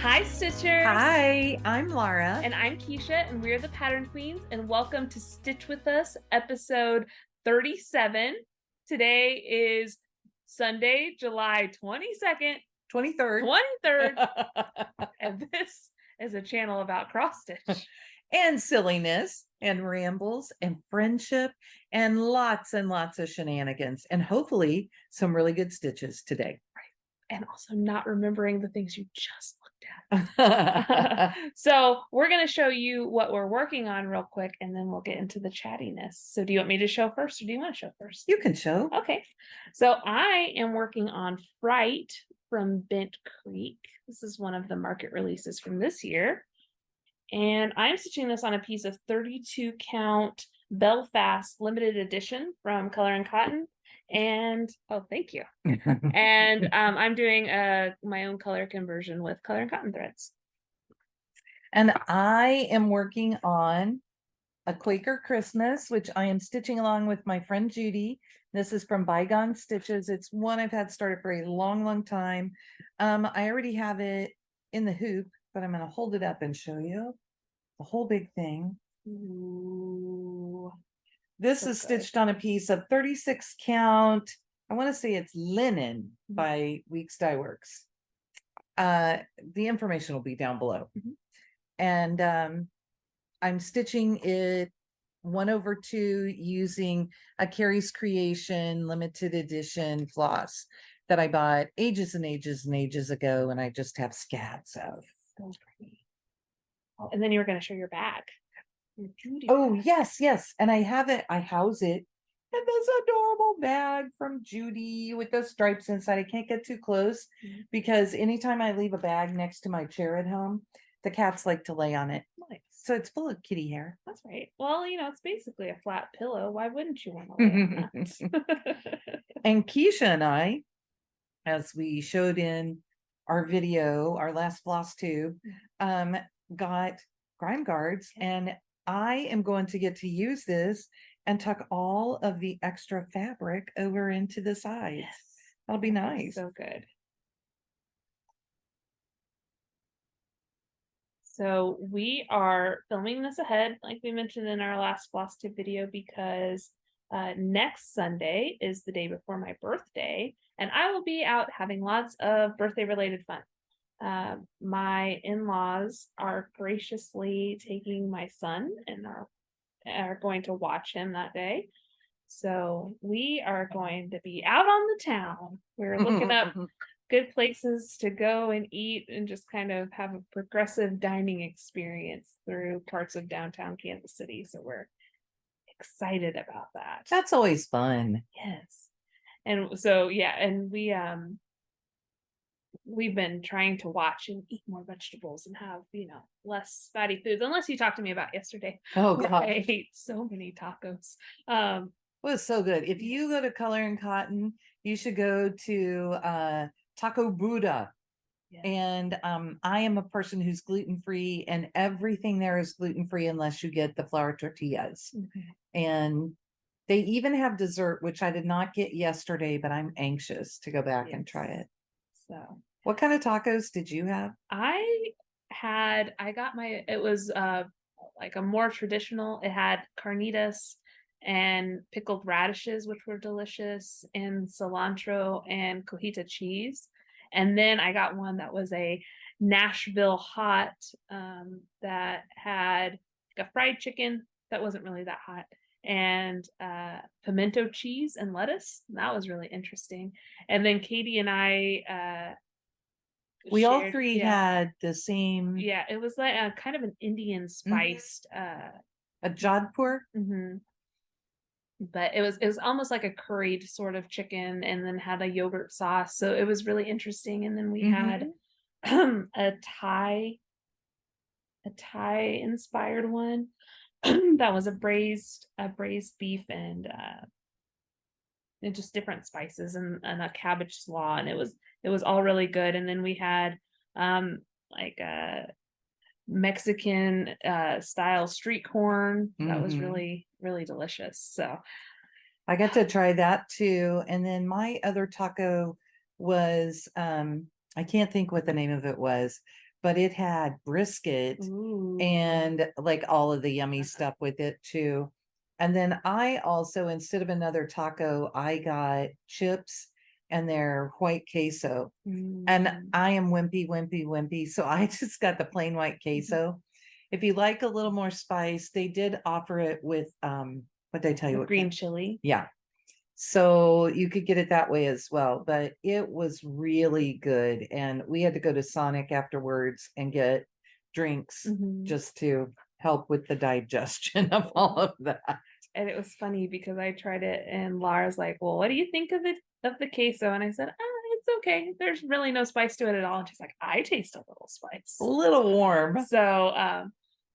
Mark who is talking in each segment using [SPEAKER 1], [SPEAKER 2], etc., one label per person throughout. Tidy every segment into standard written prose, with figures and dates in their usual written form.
[SPEAKER 1] Hi, Stitchers!
[SPEAKER 2] Hi, I'm Laura.
[SPEAKER 1] And I'm Keisha, and we're the Pattern Queens, and welcome to Stitch With Us, episode 37. Today is Sunday, July 22nd, 23rd, and this is a channel about cross-stitch.
[SPEAKER 2] And silliness and rambles and friendship and lots of shenanigans and hopefully some really good stitches today.
[SPEAKER 1] And also not remembering the things you just looked at. So we're going to show you what we're working on real quick, and then we'll get into the chattiness. So do you want me to show first, or do you want to show first?
[SPEAKER 2] You can show.
[SPEAKER 1] Okay. So I am working on Fright from Bent Creek. This is one of the market releases from this year. And I'm stitching this on a piece of 32 count Belfast limited edition from Color and Cotton. And oh, thank you. And I'm doing my own color conversion with Color and Cotton threads.
[SPEAKER 2] And I am working on a Quaker Christmas, which I am stitching along with my friend Judy. This is from ByGone Stitches. It's one I've had started for a long time. I already have it in the hoop, but I'm going to hold it up and show you the whole big thing.
[SPEAKER 1] Ooh,
[SPEAKER 2] this is stitched on a piece of 36 count. I want to say it's linen by Weeks Dye Works. The information will be down below. And I'm stitching it 1/2 using a Carrie's Creation limited edition floss that I bought ages and ages ago, and I just have scabs of.
[SPEAKER 1] So pretty. Oh, and then you were going to show your bag. Your Judy
[SPEAKER 2] oh,
[SPEAKER 1] bag.
[SPEAKER 2] yes. And I have it, I house it in this adorable bag from Judy with the stripes inside. I can't get too close because anytime I leave a bag next to my chair at home, the cats like to lay on it.
[SPEAKER 1] Nice.
[SPEAKER 2] So it's full of kitty hair.
[SPEAKER 1] That's right. Well, it's basically a flat pillow. Why wouldn't you want to lay on that?
[SPEAKER 2] And Keisha and I, as we showed in our video, our last floss tube, got grime guards, and I am going to get to use this and tuck all of the extra fabric over into the sides.
[SPEAKER 1] Yes.
[SPEAKER 2] That'll be nice.
[SPEAKER 1] So good. So we are filming this ahead, like we mentioned in our last floss tip video, because next Sunday is the day before my birthday, and I will be out having lots of birthday related fun. My in-laws are graciously taking my son and are going to watch him that day. So we are going to be out on the town. We're looking up good places to go and eat and just kind of have a progressive dining experience through parts of downtown Kansas City. So we're excited about that.
[SPEAKER 2] That's always fun.
[SPEAKER 1] Yes. And so, yeah, and we've been trying to watch and eat more vegetables and have, less fatty foods, unless you talked to me about yesterday.
[SPEAKER 2] Oh, God.
[SPEAKER 1] I ate so many tacos.
[SPEAKER 2] It was so good. If you go to Color and Cotton, you should go to Taco Buddha. Yeah. And I am a person who's gluten-free, and everything there is gluten-free unless you get the flour tortillas. And they even have dessert, which I did not get yesterday, but I'm anxious to go back and try it. So what kind of tacos did you have?
[SPEAKER 1] It was like a more traditional. It had carnitas and pickled radishes, which were delicious, and cilantro and cojita cheese. And then I got one that was a Nashville hot that had like a fried chicken that wasn't really that hot, and pimento cheese and lettuce. That was really interesting. And then Katie and I
[SPEAKER 2] we all three had the same.
[SPEAKER 1] Yeah, it was like a kind of an Indian spiced
[SPEAKER 2] a jodhpur.
[SPEAKER 1] But it was almost like a curried sort of chicken, and then had a yogurt sauce. So it was really interesting. And then we had a Thai inspired one that was a braised beef and just different spices and a cabbage slaw, and it was all really good. And then we had like a Mexican style street corn that was really delicious. So
[SPEAKER 2] I got to try that too. And then my other taco was I can't think what the name of it was, but it had brisket
[SPEAKER 1] Ooh.
[SPEAKER 2] and like all of the yummy stuff with it too. And then I also, instead of another taco, I got chips and their white queso. And I am wimpy. So I just got the plain white queso. If you like a little more spice, they did offer it with what did I tell you?
[SPEAKER 1] With green chili.
[SPEAKER 2] Yeah. So you could get it that way as well, but it was really good. And we had to go to Sonic afterwards and get drinks just to help with the digestion of all of that.
[SPEAKER 1] And it was funny because I tried it and Lara's like, well, what do you think of it, of the queso? And I said, it's okay. There's really no spice to it at all. And she's like, I taste a little spice.
[SPEAKER 2] A little warm.
[SPEAKER 1] So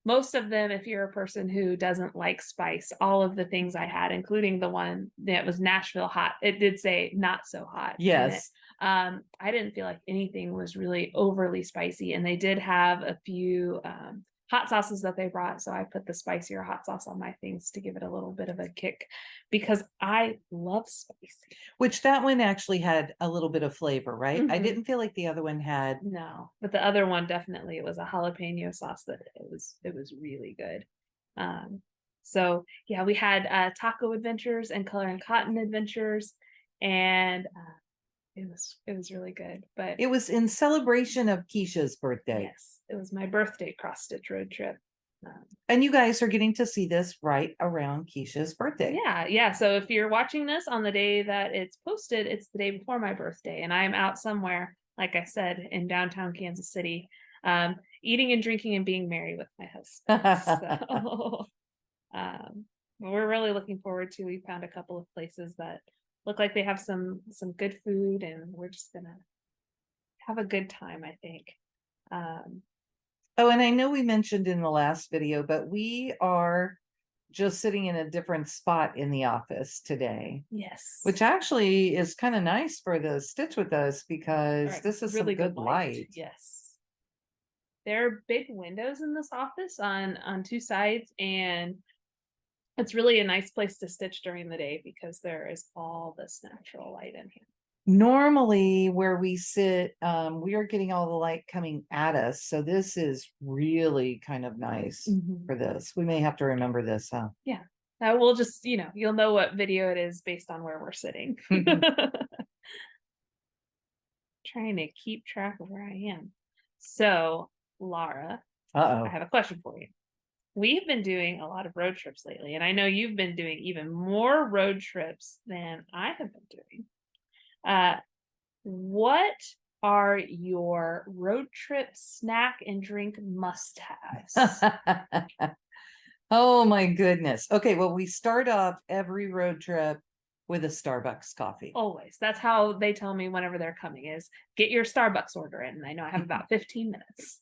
[SPEAKER 1] most of them, if you're a person who doesn't like spice, all of the things I had, including the one that was Nashville hot, it did say not so hot.
[SPEAKER 2] Yes.
[SPEAKER 1] I didn't feel like anything was really overly spicy. And they did have a few hot sauces that they brought. So I put the spicier hot sauce on my things to give it a little bit of a kick because I love spicy.
[SPEAKER 2] Which that one actually had a little bit of flavor, right? I didn't feel like the other one had.
[SPEAKER 1] No, but the other one definitely, it was a jalapeno sauce that it was really good. So yeah, we had taco adventures and color and cotton adventures, and it was really good. But
[SPEAKER 2] it was in celebration of Keisha's birthday.
[SPEAKER 1] Yes, it was my birthday cross stitch road trip.
[SPEAKER 2] And you guys are getting to see this right around Keisha's birthday.
[SPEAKER 1] Yeah. So if you're watching this on the day that it's posted, it's the day before my birthday, and I'm out somewhere, like I said, in downtown Kansas City, eating and drinking and being merry with my husband. So we're really looking forward to. We found a couple of places that look like they have some good food, and we're just gonna have a good time, I think.
[SPEAKER 2] Oh, and I know we mentioned in the last video, but we are just sitting in a different spot in the office today.
[SPEAKER 1] Yes.
[SPEAKER 2] Which actually is kind of nice for the stitch with us because this is really some good light.
[SPEAKER 1] Yes. There are big windows in this office on two sides, and it's really a nice place to stitch during the day because there is all this natural light in here.
[SPEAKER 2] Normally where we sit, we are getting all the light coming at us. So this is really kind of nice for this. We may have to remember this, huh?
[SPEAKER 1] Yeah. We'll just, you'll know what video it is based on where we're sitting. Trying to keep track of where I am. So, Lara, I have a question for you. We've been doing a lot of road trips lately, and I know you've been doing even more road trips than I have been doing. What are your road trip snack and drink must-haves?
[SPEAKER 2] Oh my goodness. Okay, well, we start off every road trip with a Starbucks coffee.
[SPEAKER 1] Always. That's how they tell me whenever they're coming is get your Starbucks order in. And I know I have about 15 minutes.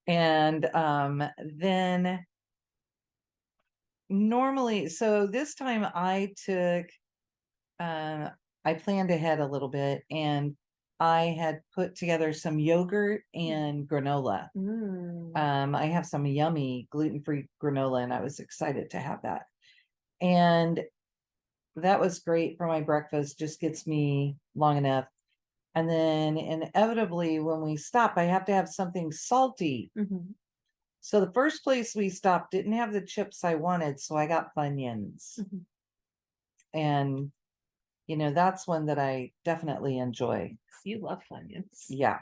[SPEAKER 2] And then normally, so this time I took I planned ahead a little bit and I had put together some yogurt and granola. I have some yummy gluten-free granola and I was excited to have that. And that was great for my breakfast, just gets me long enough. And then inevitably when we stop, I have to have something salty. So the first place we stopped didn't have the chips I wanted, so I got Funyuns. And that's one that I definitely enjoy.
[SPEAKER 1] You love Funyuns.
[SPEAKER 2] Yeah.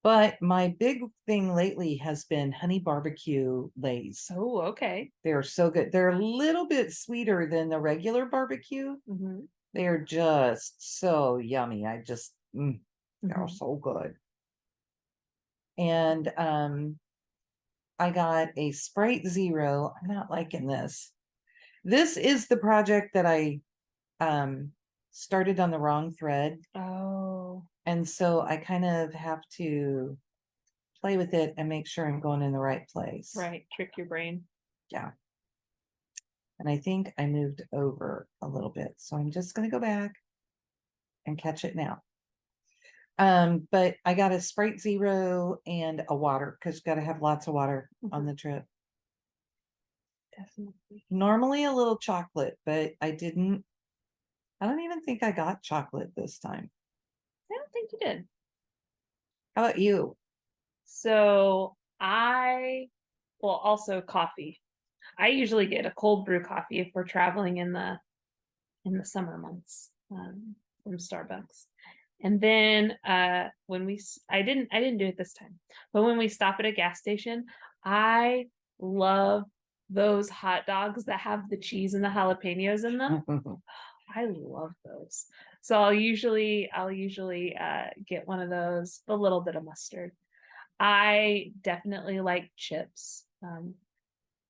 [SPEAKER 2] But my big thing lately has been honey barbecue Lays.
[SPEAKER 1] Oh, okay.
[SPEAKER 2] They're so good. They're a little bit sweeter than the regular barbecue. They're just so yummy. I just, they're so good. And I got a Sprite Zero. I'm not liking this. This is the project that I started on the wrong thread.
[SPEAKER 1] Oh.
[SPEAKER 2] And so I kind of have to play with it and make sure I'm going in the right place.
[SPEAKER 1] Right. Trick your brain.
[SPEAKER 2] Yeah. And I think I moved over a little bit. So I'm just going to go back and catch it now. But I got a Sprite Zero and a water because you got to have lots of water on the trip.
[SPEAKER 1] Definitely.
[SPEAKER 2] Normally a little chocolate, but I don't even think I got chocolate this time.
[SPEAKER 1] I don't think you did.
[SPEAKER 2] How about you?
[SPEAKER 1] So well, also coffee. I usually get a cold brew coffee if we're traveling in the summer months, from Starbucks. And then when I didn't do it this time, but when we stop at a gas station, I love those hot dogs that have the cheese and the jalapenos in them. I love those. So I'll usually get one of those, a little bit of mustard. I definitely like chips.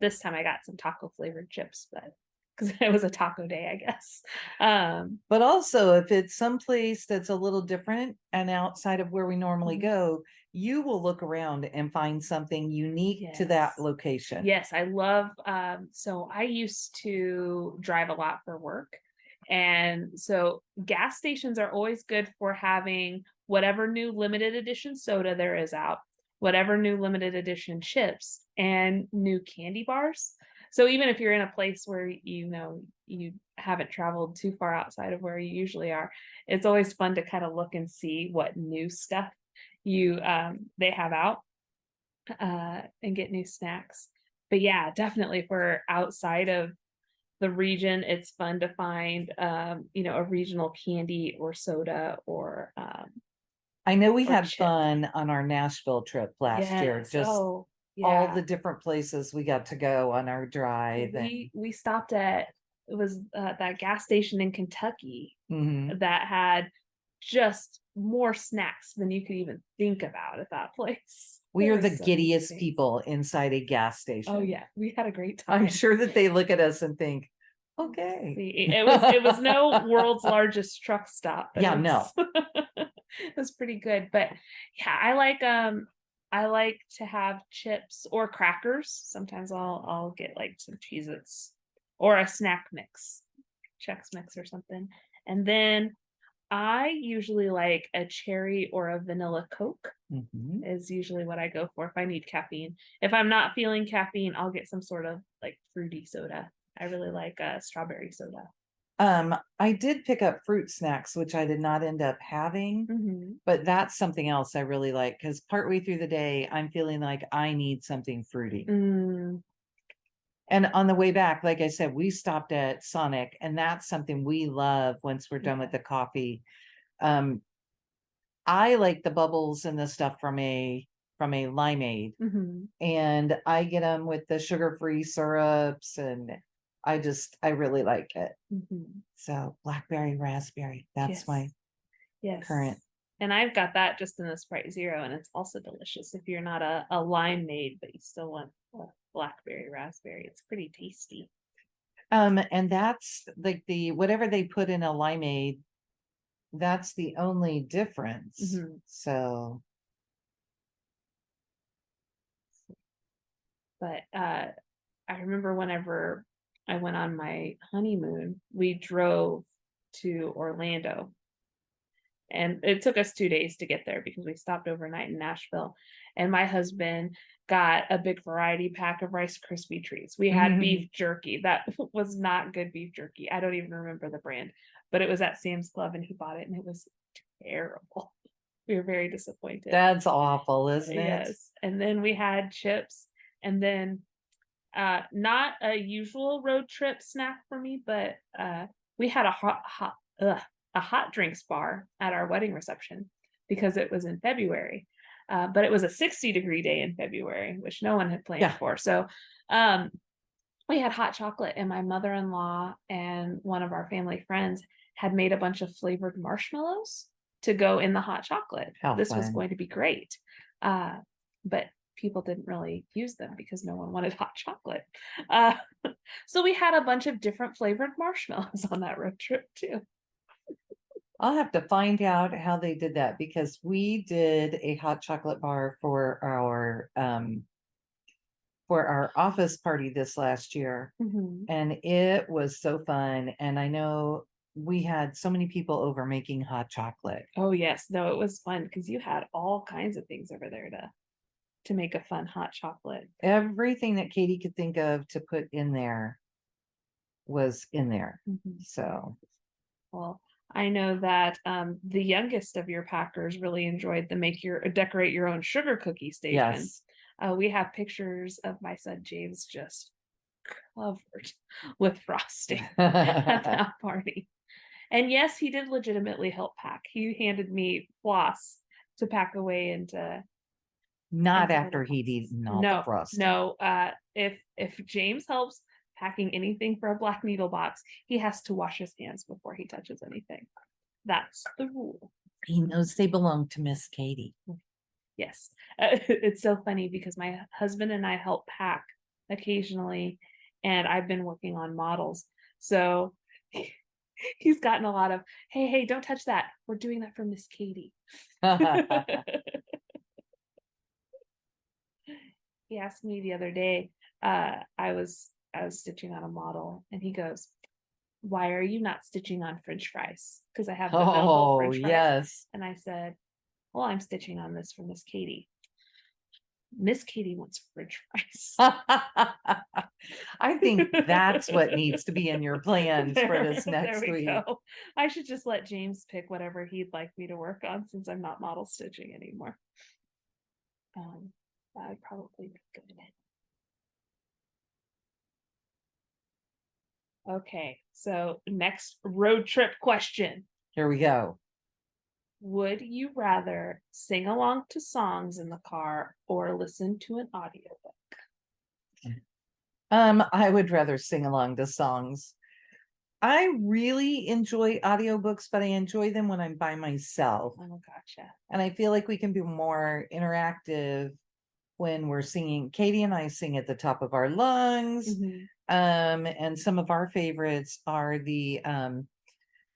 [SPEAKER 1] This time I got some taco flavored chips, but because it was a taco day, I guess.
[SPEAKER 2] But also, if it's someplace that's a little different and outside of where we normally
[SPEAKER 1] Mhm.
[SPEAKER 2] go, you will look around and find something unique to that
[SPEAKER 1] Yes.
[SPEAKER 2] location.
[SPEAKER 1] Yes, I love so I used to drive a lot for work. And so gas stations are always good for having whatever new limited edition soda there is out, whatever new limited edition chips and new candy bars. So even if you're in a place where you haven't traveled too far outside of where you usually are, it's always fun to kind of look and see what new stuff you they have out, and get new snacks. But yeah, definitely if we're outside of the region, it's fun to find a regional candy or soda
[SPEAKER 2] I know we
[SPEAKER 1] or
[SPEAKER 2] had
[SPEAKER 1] chip.
[SPEAKER 2] fun on our Nashville trip last year,
[SPEAKER 1] Yes.
[SPEAKER 2] just
[SPEAKER 1] Oh,
[SPEAKER 2] all
[SPEAKER 1] yeah.
[SPEAKER 2] the different places we got to go on our drive. And
[SPEAKER 1] We stopped at it was that gas station in Kentucky
[SPEAKER 2] Mhm.
[SPEAKER 1] that had just more snacks than you could even think about at that place.
[SPEAKER 2] We
[SPEAKER 1] There
[SPEAKER 2] are
[SPEAKER 1] were
[SPEAKER 2] the
[SPEAKER 1] so many
[SPEAKER 2] giddiest
[SPEAKER 1] things.
[SPEAKER 2] people inside a gas
[SPEAKER 1] Oh
[SPEAKER 2] station.
[SPEAKER 1] yeah, we had a great
[SPEAKER 2] I'm
[SPEAKER 1] time.
[SPEAKER 2] sure that they look at us and think, okay.
[SPEAKER 1] See, it was no world's largest truck stop, but
[SPEAKER 2] Yeah,
[SPEAKER 1] it
[SPEAKER 2] no.
[SPEAKER 1] was it was pretty good. But yeah, I like to have chips or crackers. Sometimes I'll get like some Cheez-Its or a snack mix, Chex Mix or something. And then I usually like a cherry or a vanilla Coke
[SPEAKER 2] Mhm.
[SPEAKER 1] is usually what I go for if I need caffeine. If I'm not feeling caffeine, I'll get some sort of like fruity soda. I really like strawberry soda.
[SPEAKER 2] I did pick up fruit snacks, which I did not end up having,
[SPEAKER 1] Mhm.
[SPEAKER 2] but that's something else I really like because partway through the day, I'm feeling like I need something fruity.
[SPEAKER 1] Mm,
[SPEAKER 2] And on the way back, like I said, we stopped at Sonic, and that's something we love once we're done with
[SPEAKER 1] yeah.
[SPEAKER 2] the coffee. Um, I like the bubbles and the stuff from a limeade,
[SPEAKER 1] Mhm.
[SPEAKER 2] and I get them with the sugar-free syrups, and I really like it.
[SPEAKER 1] Mhm.
[SPEAKER 2] So blackberry, raspberry, that's my
[SPEAKER 1] Yes. Yes.
[SPEAKER 2] current.
[SPEAKER 1] And I've got that just in the Sprite Zero, and it's also delicious if you're not a limeade, but you still want a blackberry raspberry. It's pretty tasty.
[SPEAKER 2] And that's like the whatever they put in a limeade, that's the only difference.
[SPEAKER 1] Mhm.
[SPEAKER 2] So
[SPEAKER 1] But I remember whenever I went on my honeymoon, we drove to Orlando. And it took us 2 days to get there because we stopped overnight in Nashville. And my husband got a big variety pack of Rice Krispie treats. We had beef jerky. That was not good beef jerky. I don't even remember the brand, but it was at Sam's Club and he bought it and it was terrible. We were very disappointed.
[SPEAKER 2] that's awful, isn't it?
[SPEAKER 1] Yes. And then we had chips and then not a usual road trip snack for me, but we had a hot drinks bar at our wedding reception because it was in February. But it was a 60-degree day in February, which no one had planned
[SPEAKER 2] Yeah.
[SPEAKER 1] for. So um, we had hot chocolate, and my mother-in-law and one of our family friends had made a bunch of flavored marshmallows to go in the hot chocolate.
[SPEAKER 2] How
[SPEAKER 1] This was
[SPEAKER 2] fun.
[SPEAKER 1] going to be great. Uh, but people didn't really use them because no one wanted hot chocolate. Uh, so we had a bunch of different flavored marshmallows on that road trip too.
[SPEAKER 2] I'll have to find out how they did that because we did a hot chocolate bar for our office party this last year,
[SPEAKER 1] Mhm.
[SPEAKER 2] and it was so fun. And I know we had so many people over making hot chocolate.
[SPEAKER 1] Oh yes, no, it was fun because you had all kinds of things over there to make a fun hot chocolate.
[SPEAKER 2] Everything that Katie could think of to put in there was in there.
[SPEAKER 1] Mhm.
[SPEAKER 2] So
[SPEAKER 1] Well, I know that the youngest of your packers really enjoyed the make your decorate your own sugar cookie station.
[SPEAKER 2] Yes.
[SPEAKER 1] We have pictures of my son James just covered with frosting at that party. And yes, he did legitimately help pack. He handed me floss to pack away into
[SPEAKER 2] Not
[SPEAKER 1] little
[SPEAKER 2] after he'd
[SPEAKER 1] boxes.
[SPEAKER 2] eaten all the
[SPEAKER 1] No,
[SPEAKER 2] frosting.
[SPEAKER 1] no. If James helps packing anything for a black needle box, he has to wash his hands before he touches anything. That's the rule.
[SPEAKER 2] He knows they belong to Miss Katie.
[SPEAKER 1] Yes. It's so funny because my husband and I help pack occasionally, and I've been working on models. So he's gotten a lot of, hey, don't touch that. We're doing that for Miss Katie. He asked me the other day, I was stitching on a model, and he goes, "Why are you not stitching on French fries?" Because I have the velvet
[SPEAKER 2] Oh,
[SPEAKER 1] French fries.
[SPEAKER 2] yes.
[SPEAKER 1] And I said, "Well, I'm stitching on this for Miss Katie. Miss Katie wants French fries."
[SPEAKER 2] I think that's what needs to be in your plans for this next
[SPEAKER 1] there we
[SPEAKER 2] week.
[SPEAKER 1] go. I should just let James pick whatever he'd like me to work on since I'm not model stitching anymore. That'd probably be good. Okay, so next road trip question.
[SPEAKER 2] Here we go.
[SPEAKER 1] Would you rather sing along to songs in the car or listen to an audiobook?
[SPEAKER 2] I would rather sing along to songs. I really enjoy audiobooks, but I enjoy them when I'm by myself.
[SPEAKER 1] Oh, gotcha.
[SPEAKER 2] And I feel like we can be more interactive when we're singing. Katie and I sing at the top of our lungs.
[SPEAKER 1] Mhm.
[SPEAKER 2] And some of our favorites are the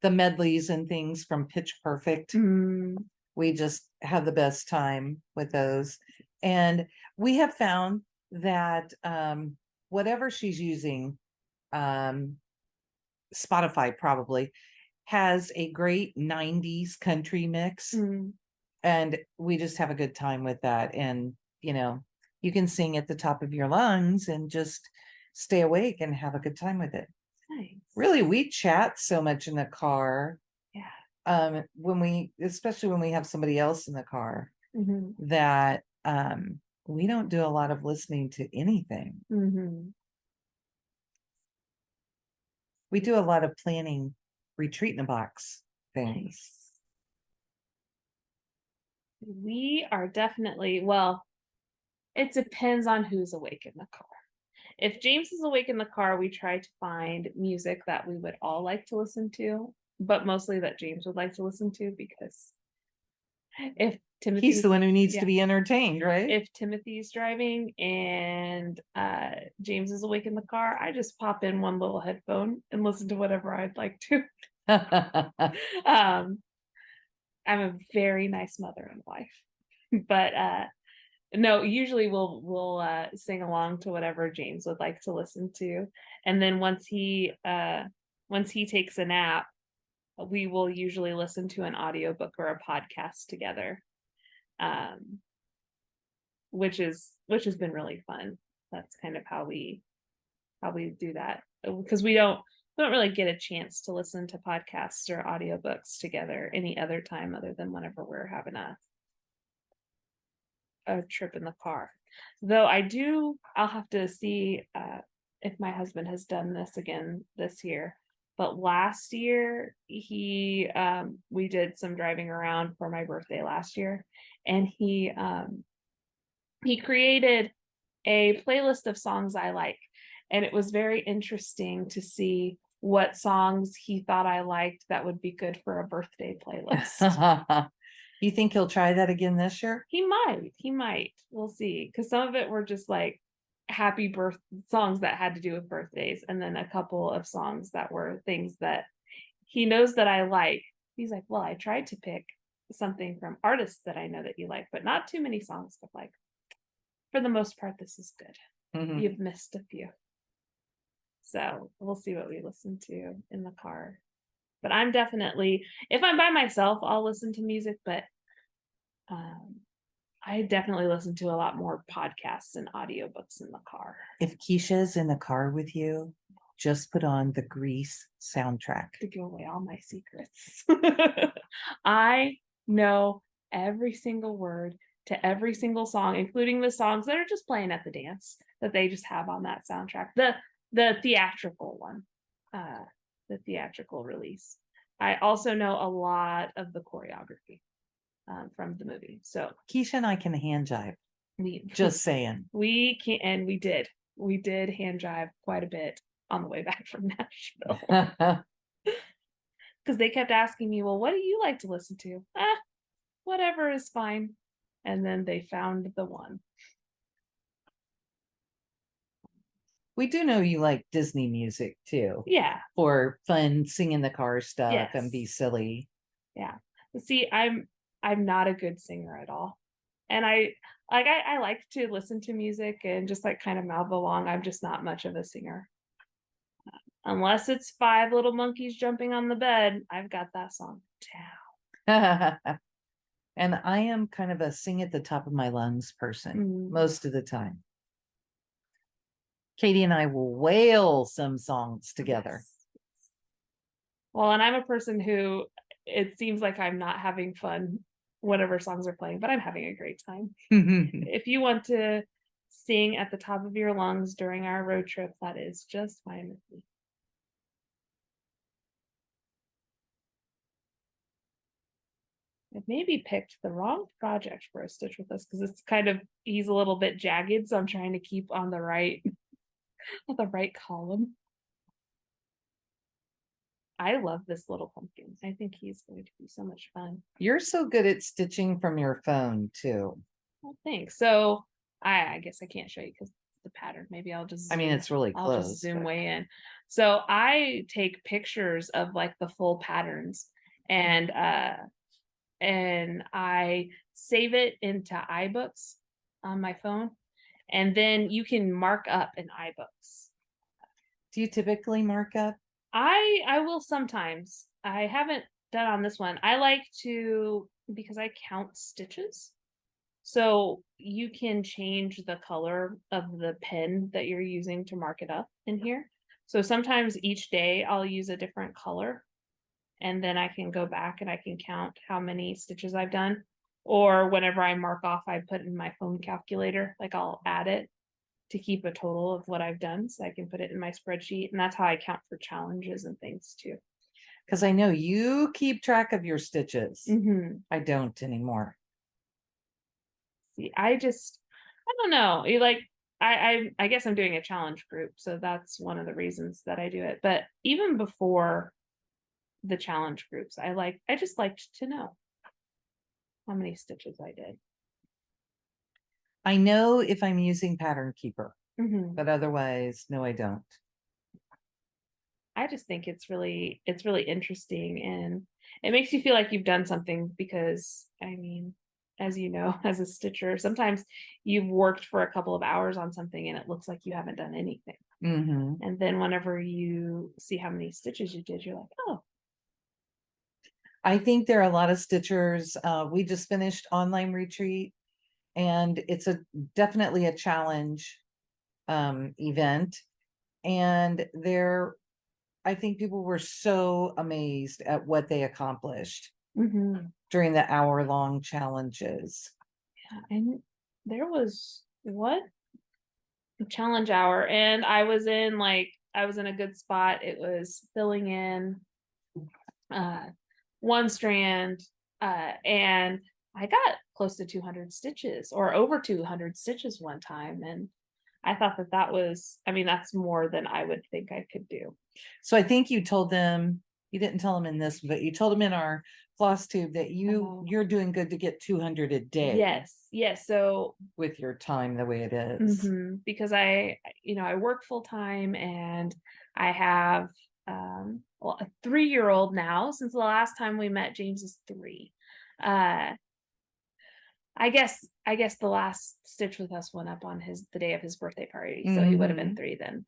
[SPEAKER 2] medleys and things from Pitch Perfect.
[SPEAKER 1] Mm,
[SPEAKER 2] We just have the best time with those. And we have found that whatever she's using, Spotify probably has a great 90s country mix.
[SPEAKER 1] mm,
[SPEAKER 2] And we just have a good time with that. And, you can sing at the top of your lungs and just stay awake and have a good time with it.
[SPEAKER 1] nice.
[SPEAKER 2] Really, we chat so much in the car.
[SPEAKER 1] Yeah.
[SPEAKER 2] Especially when we have somebody else in the car,
[SPEAKER 1] Mhm.
[SPEAKER 2] that we don't do a lot of listening to anything.
[SPEAKER 1] Mhm.
[SPEAKER 2] We do a lot of planning retreat in a box things.
[SPEAKER 1] Nice. We are definitely, well, it depends on who's awake in the car. If James is awake in the car, we try to find music that we would all like to listen to, but mostly that James would like to listen to because if
[SPEAKER 2] He's
[SPEAKER 1] Timothy's
[SPEAKER 2] the one who needs
[SPEAKER 1] yeah,
[SPEAKER 2] to be entertained, right?
[SPEAKER 1] if Timothy's driving and James is awake in the car, I just pop in one little headphone and listen to whatever I'd like to. um, I'm a very nice mother and wife, but no, usually we'll sing along to whatever James would like to listen to, and then once he takes a nap, we will usually listen to an audiobook or a podcast together. Um, which has been really fun. That's kind of how we do that because we don't really get a chance to listen to podcasts or audiobooks together any other time other than whenever we're having a trip in the car. Though I'll have to see if my husband has done this again this year. But last year we did some driving around for my birthday last year, and he created a playlist of songs I like. And it was very interesting to see what songs he thought I liked that would be good for a birthday playlist.
[SPEAKER 2] You think he'll try that again this year?
[SPEAKER 1] He might. We'll see. Because some of it were just like happy birth songs that had to do with birthdays, and then a couple of songs that were things that he knows that I like. He's like, well, I tried to pick something from artists that I know that you like, but not too many songs. But like, for the most part, this is good.
[SPEAKER 2] Mhm.
[SPEAKER 1] You've missed a few. So we'll see what we listen to in the car. But I'm definitely, if I'm by myself, I'll listen to music, but I definitely listen to a lot more podcasts and audiobooks in the car.
[SPEAKER 2] If Keisha's in the car with you, just put on the Grease soundtrack.
[SPEAKER 1] To give away all my secrets. I know every single word to every single song, including the songs that are just playing at the dance that they just have on that soundtrack. The theatrical one, the theatrical release. I also know a lot of the choreography from the movie. So
[SPEAKER 2] Keisha and I can hand jive.
[SPEAKER 1] we
[SPEAKER 2] Just saying.
[SPEAKER 1] we can, and we did hand jive quite a bit on the way back from Nashville. Because they kept asking me, well, what do you like to listen to? Whatever is fine. And then they found the one.
[SPEAKER 2] We do know you like Disney music too.
[SPEAKER 1] Yeah.
[SPEAKER 2] For fun, sing in the car stuff
[SPEAKER 1] Yes.
[SPEAKER 2] and be silly.
[SPEAKER 1] Yeah. See, I'm not a good singer at all. And I like to listen to music and just like kind of mouth along. I'm just not much of a singer. Unless it's 5 little monkeys jumping on the bed, I've got that song down.
[SPEAKER 2] And I am kind of a sing at the top of my lungs person most of the time. Katie and I will wail some songs together.
[SPEAKER 1] Yes. Well, and I'm a person who it seems like I'm not having fun whatever songs are playing, but I'm having a great time. If you want to sing at the top of your lungs during our road trip, that is just fine with me. I've maybe picked the wrong project for a stitch with this because it's kind of, he's a little bit jagged, so I'm trying to keep on the right column. I love this little pumpkin. I think he's going to be so much fun.
[SPEAKER 2] You're so good at stitching from your phone too.
[SPEAKER 1] Well, thanks. So I guess I can't show you because the pattern. Maybe I'll just
[SPEAKER 2] I mean, it's really close.
[SPEAKER 1] I'll just zoom way in. So I take pictures of like the full patterns and I save it into iBooks on my phone. And then you can mark up in iBooks.
[SPEAKER 2] Do you typically mark up?
[SPEAKER 1] I will sometimes. I haven't done on this one. I like to, because I count stitches. So you can change the color of the pen that you're using to mark it up in here. So sometimes each day I'll use a different color and then I can go back and I can count how many stitches I've done. Or whenever I mark off, I put in my phone calculator, like I'll add it to keep a total of what I've done so I can put it in my spreadsheet. And that's how I count for challenges and things too.
[SPEAKER 2] Because I know you keep track of your stitches.
[SPEAKER 1] I
[SPEAKER 2] don't anymore.
[SPEAKER 1] See, I don't know. I guess I'm doing a challenge group, so that's one of the reasons that I do it. But even before the challenge groups, I just liked to know how many stitches I did.
[SPEAKER 2] I know if I'm using Pattern Keeper, but otherwise, no, I don't.
[SPEAKER 1] I just think it's really interesting and it makes you feel like you've done something because I mean, as you know, as a stitcher, sometimes you've worked for a couple of hours on something and it looks like you haven't done anything. And then whenever you see how many stitches you did, you're like, oh.
[SPEAKER 2] I think there are a lot of stitchers. We just finished online retreat and it's definitely a challenge event. And I think people were so amazed at what they accomplished during the hour-long challenges.
[SPEAKER 1] Yeah, and there was what? Challenge hour, and I was in a good spot. It was filling in one strand, and I got close to 200 stitches or over 200 stitches one time, and I thought that was, I mean, that's more than I would think I could do.
[SPEAKER 2] So I think you told them, you didn't tell them in this, but you told them in our floss tube that you're doing good to get 200 a day.
[SPEAKER 1] Yes. So
[SPEAKER 2] with your time the way it is,
[SPEAKER 1] because I work full time and I have a 3-year-old now. Since the last time we met, James is 3. I guess the last stitch with us went up on the day of his birthday party, so he would have been 3 then.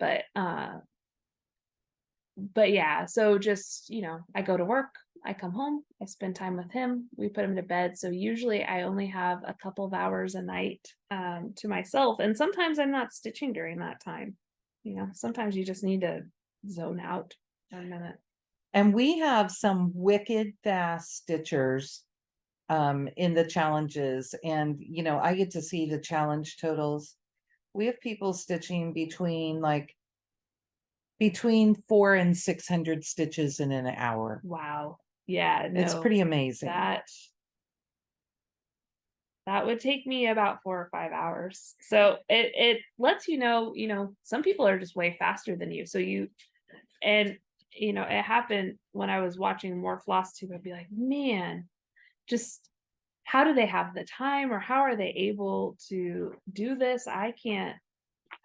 [SPEAKER 1] But yeah, so just, I go to work, I come home, I spend time with him, we put him to bed. So usually I only have a couple of hours a night to myself. And sometimes I'm not stitching during that time. Sometimes you just need to zone out for a minute.
[SPEAKER 2] And we have some wicked fast stitchers in the challenges, and I get to see the challenge totals. We have people stitching between 400 and 600 stitches in an hour.
[SPEAKER 1] Wow. Yeah,
[SPEAKER 2] It's
[SPEAKER 1] no,
[SPEAKER 2] pretty amazing.
[SPEAKER 1] that would take me about 4 or 5 hours. So it lets some people are just way faster than you. So and it happened when I was watching more floss tube. I'd be like, man, just how do they have the time, or how are they able to do this? I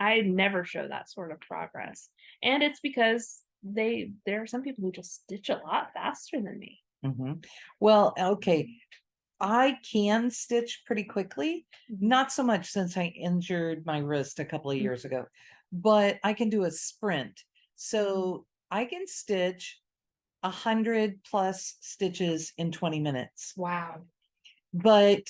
[SPEAKER 1] never show that sort of progress. And it's because there are some people who just stitch a lot faster than me.
[SPEAKER 2] Well, okay. I can stitch pretty quickly, not so much since I injured my wrist a couple of years ago, but I can do a sprint. So I can stitch 100 plus stitches in 20 minutes.
[SPEAKER 1] Wow.
[SPEAKER 2] But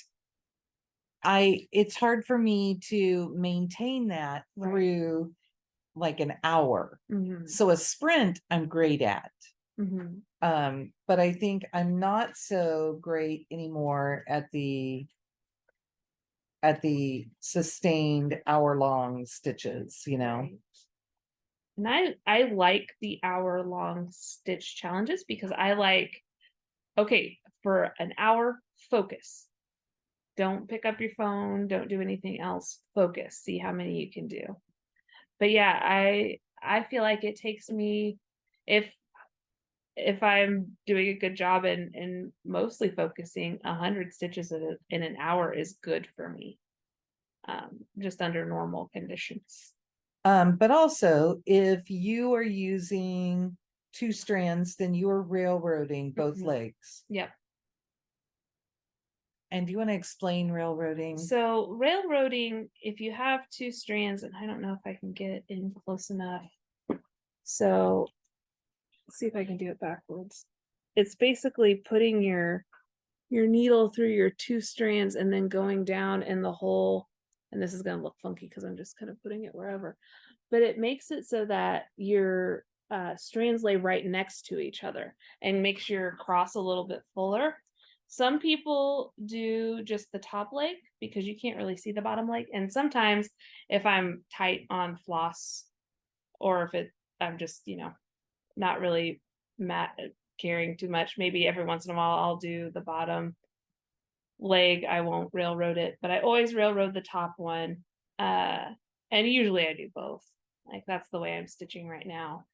[SPEAKER 2] it's hard for me to maintain that through like an hour. So a sprint I'm great at. But I think I'm not so great anymore at the sustained hour-long stitches,
[SPEAKER 1] Right. And I like the hour-long stitch challenges because I like, okay, for an hour, focus. Don't pick up your phone, don't do anything else. Focus, see how many you can do. But yeah, I feel like it takes me, if I'm doing a good job and mostly focusing, 100 stitches in an hour is good for me. Just under normal conditions.
[SPEAKER 2] But also, if you are using 2 strands, then you are railroading both legs.
[SPEAKER 1] Yep.
[SPEAKER 2] And do you want to explain railroading?
[SPEAKER 1] So railroading, if you have 2 strands, and I don't know if I can get in close enough. So let's see if I can do it backwards. It's basically putting your needle through your 2 strands and then going down in the hole. And this is going to look funky because I'm just kind of putting it wherever. But it makes it so that your strands lay right next to each other and makes your cross a little bit fuller. Some people do just the top leg because you can't really see the bottom leg. And sometimes if I'm tight on floss, or if I'm just, not really caring too much, maybe every once in a while I'll do the bottom leg. I won't railroad it, but I always railroad the top one. And usually I do both. Like that's the way I'm stitching right now.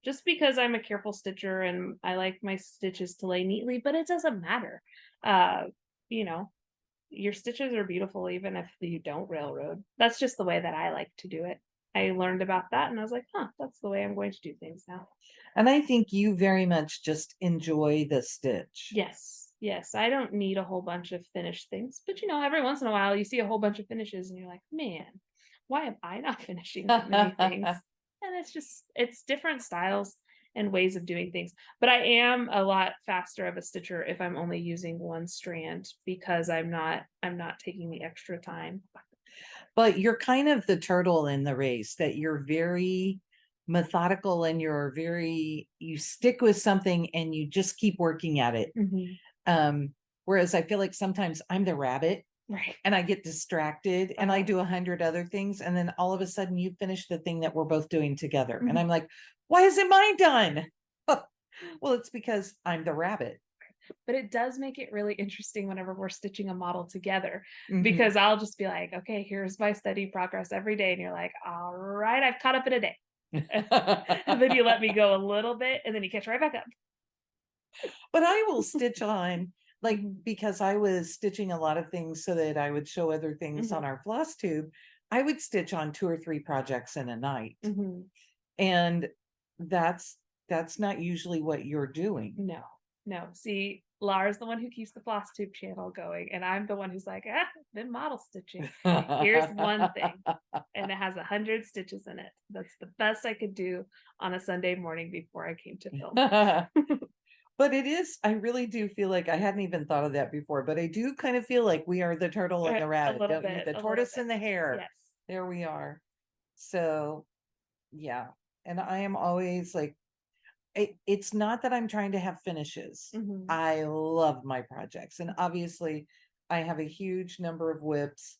[SPEAKER 1] Just because I'm a careful stitcher and I like my stitches to lay neatly, but it doesn't matter. You know, your stitches are beautiful even if you don't railroad. That's just the way that I like to do it. I learned about that and I was like, huh, that's the way I'm going to do things now.
[SPEAKER 2] And I think you very much just enjoy the stitch.
[SPEAKER 1] Yes. Yes. I don't need a whole bunch of finished things, but every once in a while you see a whole bunch of finishes and you're like, man, why am I not finishing that many things? And it's different styles and ways of doing things. But I am a lot faster of a stitcher if I'm only using one strand because I'm not taking the extra time.
[SPEAKER 2] But you're kind of the turtle in the race, that you're very methodical and you stick with something and you just keep working at it. Whereas I feel like sometimes I'm the rabbit.
[SPEAKER 1] Right.
[SPEAKER 2] And I get distracted and I do 100 other things. And then all of a sudden you finish the thing that we're both doing together. And I'm like, why isn't mine done? Well, it's because I'm the rabbit.
[SPEAKER 1] But it does make it really interesting whenever we're stitching a model together, because I'll just be like, okay, here's my steady progress every day. And you're like, all right, I've caught up in a day. And then you let me go a little bit and then you catch right back up.
[SPEAKER 2] But I will stitch on, like, because I was stitching a lot of things so that I would show other things on our floss tube. I would stitch on 2 or 3 projects in a night. And that's not usually what you're doing.
[SPEAKER 1] No. See, Laura's the one who keeps the floss tube channel going, and I'm the one who's like, been model stitching. Here's one thing, and it has 100 stitches in it. That's the best I could do on a Sunday morning before I came to film.
[SPEAKER 2] But it is, I really do feel like, I hadn't even thought of that before, but I do kind of feel like we are the turtle and the rabbit, don't you? The tortoise and the hare.
[SPEAKER 1] Yes.
[SPEAKER 2] There we are. So, yeah. and I am always like, it's not that I'm trying to have finishes.
[SPEAKER 1] Mhm.
[SPEAKER 2] I love my projects, and obviously I have a huge number of whips.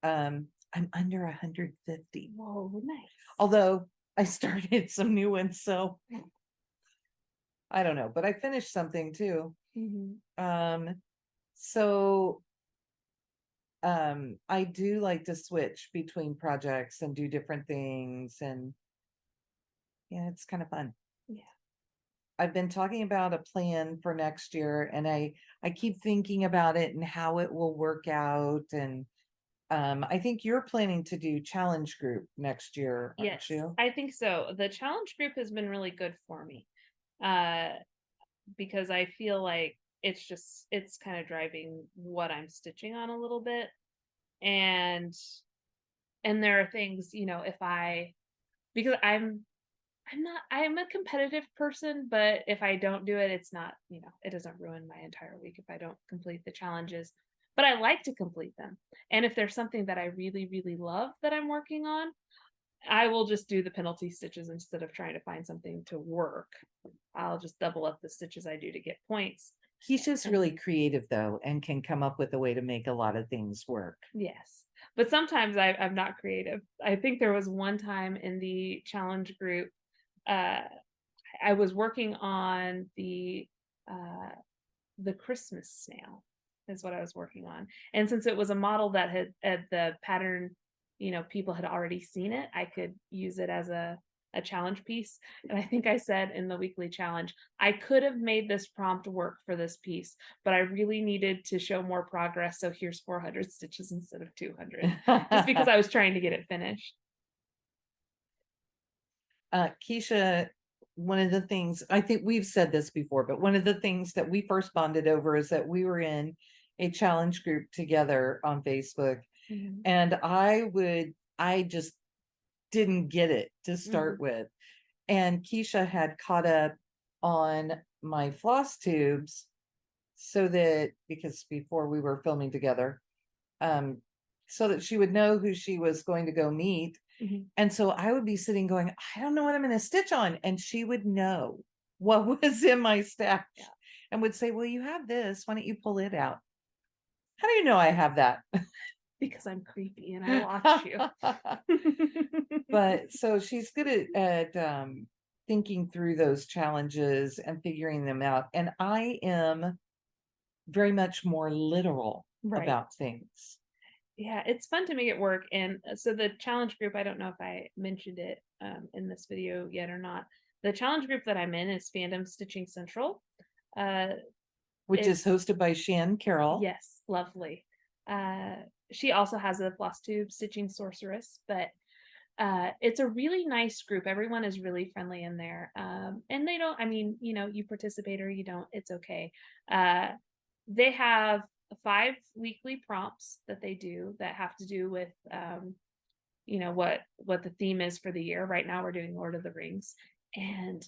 [SPEAKER 2] I'm under 150.
[SPEAKER 1] Whoa, nice.
[SPEAKER 2] Although I started some new ones, so I don't know, but I finished something too. So I do like to switch between projects and do different things, and yeah, it's kind of fun.
[SPEAKER 1] Yeah.
[SPEAKER 2] I've been talking about a plan for next year, and I keep thinking about it and how it will work out. And I think you're planning to do challenge group next year, aren't
[SPEAKER 1] Yes,
[SPEAKER 2] you?
[SPEAKER 1] I think so. The challenge group has been really good for me. Because I feel like it's kind of driving what I'm stitching on a little bit. And there are things, if because I'm a competitive person, but if I don't do it, it's not, it doesn't ruin my entire week if I don't complete the challenges. But I like to complete them. And if there's something that I really, really love that I'm working on, I will just do the penalty stitches instead of trying to find something to work. I'll just double up the stitches I do to get points.
[SPEAKER 2] He's just really creative though, and can come up with a way to make a lot of things work.
[SPEAKER 1] Yes. But sometimes I'm not creative. I think there was one time in the challenge group, I was working on the Christmas snail is what I was working on. And since it was a model that had the pattern, people had already seen it, I could use it as a challenge piece. And I think I said in the weekly challenge, I could have made this prompt work for this piece, but I really needed to show more progress. So here's 400 stitches instead of 200, just because I was trying to get it finished.
[SPEAKER 2] Keisha, one of the things, I think we've said this before, but one of the things that we first bonded over is that we were in a challenge group together on Facebook. And I just didn't get it to start with. And Keisha had caught up on my floss tubes so that, because before we were filming together, so that she would know who she was going to go meet. And so I would be sitting going, I don't know what I'm going to stitch on. And she would know what was in my stash and would say, well, you have this. Why don't you pull it out? How do you know I have that?
[SPEAKER 1] Because I'm creepy and I watch you.
[SPEAKER 2] But so she's good at thinking through those challenges and figuring them out. And I am very much more literal about things.
[SPEAKER 1] Yeah, it's fun to make it work. And so the challenge group, I don't know if I mentioned it in this video yet or not. The challenge group that I'm in is Fandom Stitching Central.
[SPEAKER 2] Which is hosted by Shan Carroll.
[SPEAKER 1] Yes, lovely. She also has a floss tube stitching sorceress, but it's a really nice group. Everyone is really friendly in there. And they don't, I mean, you participate or you don't, it's okay. They have 5 weekly prompts that they do that have to do with what the theme is for the year. Right now we're doing Lord of the Rings. And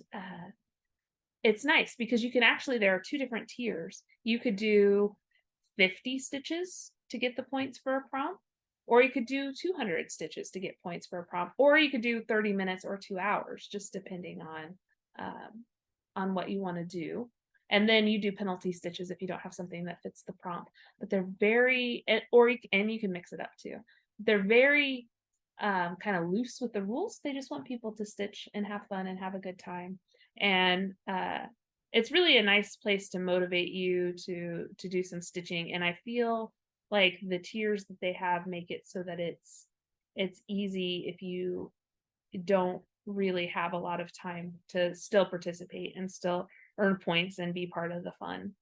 [SPEAKER 1] it's nice because you can actually, there are 2 different tiers. You could do 50 stitches to get the points for a prompt, or you could do 200 stitches to get points for a prompt, or you could do 30 minutes or 2 hours, just depending on what you want to do. And then you do penalty stitches if you don't have something that fits the prompt. But they're very, and you can mix it up too. They're very kind of loose with the rules. They just want people to stitch and have fun and have a good time. And it's really a nice place to motivate you to do some stitching. And I feel like the tiers that they have make it so that it's easy if you don't really have a lot of time to still participate and still earn points and be part of the fun.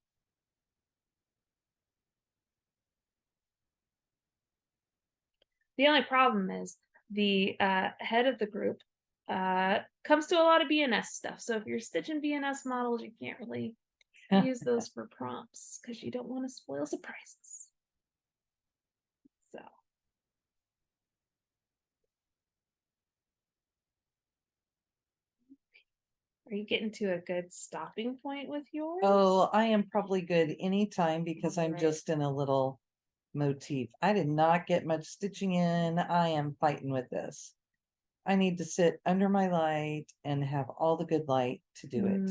[SPEAKER 1] The only problem is the head of the group comes to a lot of BNS stuff. So if you're stitching BNS models, you can't really use those for prompts because you don't want to spoil surprises. So. Are you getting to a good stopping point with yours?
[SPEAKER 2] Oh, I am probably good anytime because I'm just in a little motif. I did not get much stitching in. I am fighting with this. I need to sit under my light and have all the good light to do it.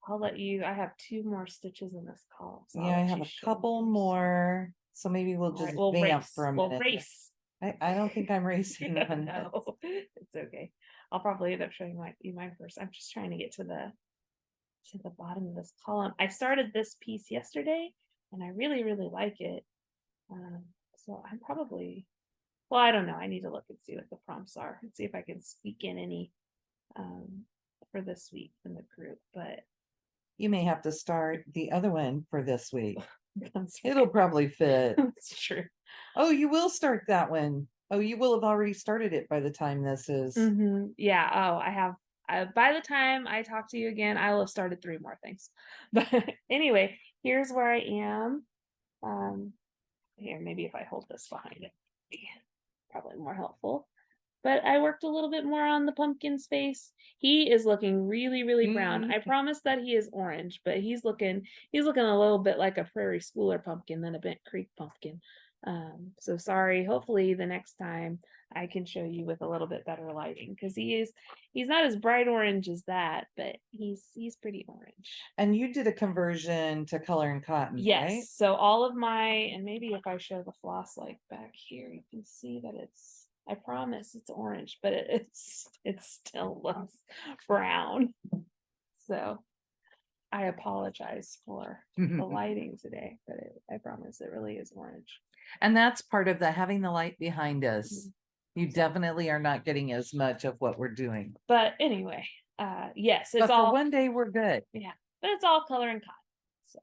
[SPEAKER 1] I'll let you. I have 2 more stitches in this column. So I'll
[SPEAKER 2] Yeah, I
[SPEAKER 1] let
[SPEAKER 2] have
[SPEAKER 1] you
[SPEAKER 2] a
[SPEAKER 1] show
[SPEAKER 2] couple
[SPEAKER 1] yours.
[SPEAKER 2] more. So maybe we'll
[SPEAKER 1] All
[SPEAKER 2] just
[SPEAKER 1] right, we'll
[SPEAKER 2] vamp
[SPEAKER 1] race.
[SPEAKER 2] for a
[SPEAKER 1] We'll
[SPEAKER 2] minute.
[SPEAKER 1] race.
[SPEAKER 2] I don't think I'm racing on this.
[SPEAKER 1] No, it's okay. I'll probably end up showing you mine first. I'm just trying to get to the bottom of this column. I started this piece yesterday, and I really, really like it. So I'm probably, well, I don't know. I need to look and see what the prompts are and see if I can squeak in any for this week in the group. But
[SPEAKER 2] You may have to start the other one for this week.
[SPEAKER 1] that's
[SPEAKER 2] It'll probably fit.
[SPEAKER 1] that's true.
[SPEAKER 2] Oh, you will start that one. Oh, you will have already started it by the time this is.
[SPEAKER 1] Yeah. Oh, I have. By the time I talk to you again, I will have started 3 more things. But anyway, here's where I am. Here, maybe if I hold this behind it, be probably more helpful. But I worked a little bit more on the pumpkin's face. He is looking really, really brown. I promise that he is orange, but he's looking a little bit like a prairie schooler pumpkin than a Bent Creek pumpkin. So sorry. Hopefully the next time I can show you with a little bit better lighting, because he's not as bright orange as that, but he's pretty orange.
[SPEAKER 2] And you did a conversion to color and cotton,
[SPEAKER 1] Yes.
[SPEAKER 2] right?
[SPEAKER 1] So all of my, and maybe if I show the floss like back here, you can see that it's, I promise it's orange, but it still looks brown. So I apologize for the lighting today, but I promise it really is orange.
[SPEAKER 2] And that's part of the having the light behind us. You definitely are not getting as much of what we're doing.
[SPEAKER 1] But anyway, yes, it's
[SPEAKER 2] But
[SPEAKER 1] all
[SPEAKER 2] for one day we're good.
[SPEAKER 1] Yeah, but it's all color and cotton. So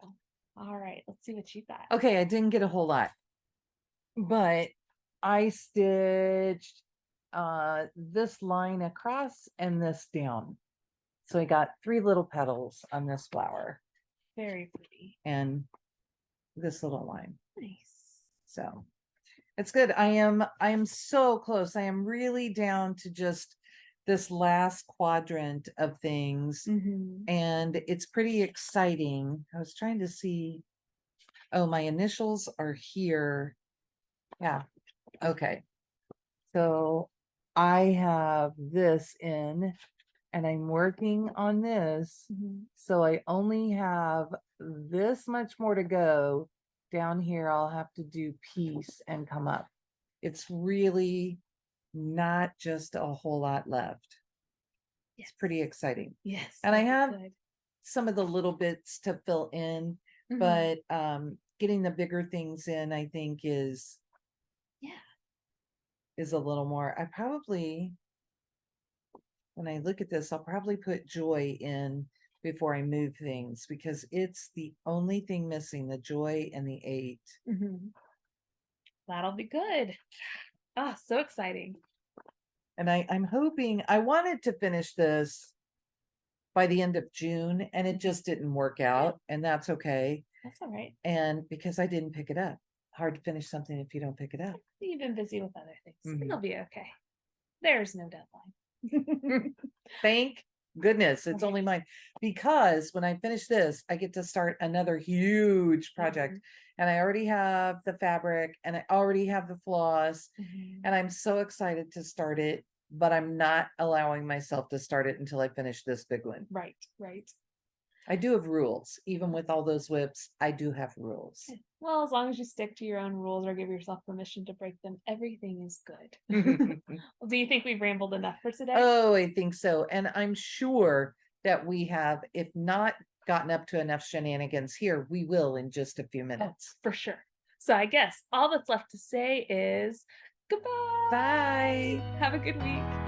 [SPEAKER 1] all right, let's see what you got.
[SPEAKER 2] Okay, I didn't get a whole lot, but I stitched this line across and this down. So I got 3 little petals on this flower
[SPEAKER 1] Very pretty.
[SPEAKER 2] and this little line.
[SPEAKER 1] Nice.
[SPEAKER 2] So it's good. I am so close. I am really down to just this last quadrant of things. And it's pretty exciting. I was trying to see. Oh, my initials are here. Yeah. Okay. So I have this in and I'm working on this. So I only have this much more to go. Down here, I'll have to do peace and come up. It's really not just a whole lot left. It's pretty exciting.
[SPEAKER 1] Yes.
[SPEAKER 2] And I have some of the little bits to fill in, but getting the bigger things in, I think is a little more. I probably, when I look at this, I'll probably put joy in before I move things, because it's the only thing missing, the joy and the 8.
[SPEAKER 1] That'll be good. Ah, so exciting.
[SPEAKER 2] And I'm hoping, I wanted to finish this by the end of June, and it just didn't work out, and that's okay.
[SPEAKER 1] That's all right.
[SPEAKER 2] And because I didn't pick it up. Hard to finish something if you don't pick it up.
[SPEAKER 1] You've been busy with other things. It'll be okay. There's no deadline.
[SPEAKER 2] Thank goodness it's only mine, because when I finish this, I get to start another huge project. And I already have the fabric and I already have the floss, and I'm so excited to start it, but I'm not allowing myself to start it until I finish this big one.
[SPEAKER 1] Right.
[SPEAKER 2] I do have rules. Even with all those whips, I do have rules.
[SPEAKER 1] Well, as long as you stick to your own rules or give yourself permission to break them, everything is good. Well, do you think we've rambled enough for today?
[SPEAKER 2] Oh, I think so. And I'm sure that we have, if not gotten up to enough shenanigans here, we will in just a few minutes.
[SPEAKER 1] For sure. So I guess all that's left to say is goodbye.
[SPEAKER 2] Bye.
[SPEAKER 1] Have a good week.